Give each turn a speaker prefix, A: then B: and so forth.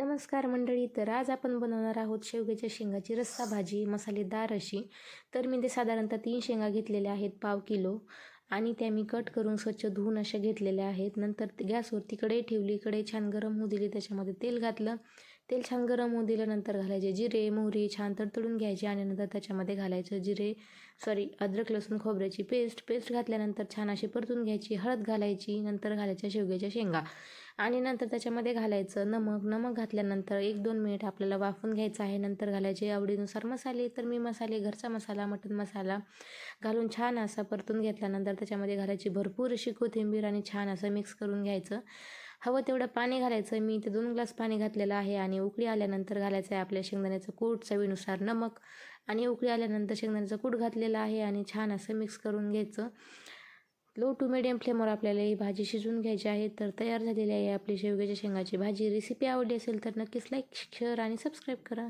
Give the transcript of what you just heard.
A: नमस्कार मंडळी. तर आज आपण बनवणार आहोत शेवग्याच्या शेंगाची रस्सा भाजी, मसालेदार अशी. तर मी ते साधारणतः 3 शेंगा घेतलेल्या आहेत, पाव किलो, आणि त्या मी कट करून स्वच्छ धुवून अशा घेतलेल्या आहेत. नंतर गॅसवरती कढई ठेवली, कढई छान गरम होऊ दिली, त्याच्यामध्ये तेल घातलं. तेल छान गरम होऊ दिलं, नंतर घालायचे जिरे, मोहरी छान तडतडून घ्यायची आणि नंतर त्याच्यामध्ये घालायचं अद्रक लसूण खोबऱ्याची पेस्ट घातल्यानंतर छान अशी परतून घ्यायची. हळद घालायची, नंतर घालायच्या शेवग्याच्या शेंगा आणि नंतर त्याच्यामध्ये घालायचं नमक घातल्यानंतर 1-2 मिनिट आपल्याला वाफवून घ्यायचं आहे. नंतर घालायचे आवडीनुसार मसाले. तर मी घरचा मसाला, मटण मसाला घालून छान असा परतून घेतल्यानंतर त्याच्यामध्ये घालायची भरपूर अशी कोथिंबीर आणि छान असं मिक्स करून घ्यायचं. हवं तेवढं पाणी घालायचं. मी इथे 2 ग्लास पाणी घातलेलं आहे आणि उकळी आल्यानंतर घालायचं आहे आपल्या शेंगदाण्याचं कूट, चवीनुसार नमक, आणि उकळी आल्यानंतर शेंगदाण्याचं कूट घातलेलं आहे आणि छान असं मिक्स करून घ्यायचं. लो टू मिडियम फ्लेमवर आपल्याला ही भाजी शिजवून घ्यायची आहे. तर तयार झालेली आहे आपली शेवग्याच्या शेंगाची भाजी. रेसिपी आवडली असेल तर नक्कीच लाईक, शेअर आणि सबस्क्राईब करा.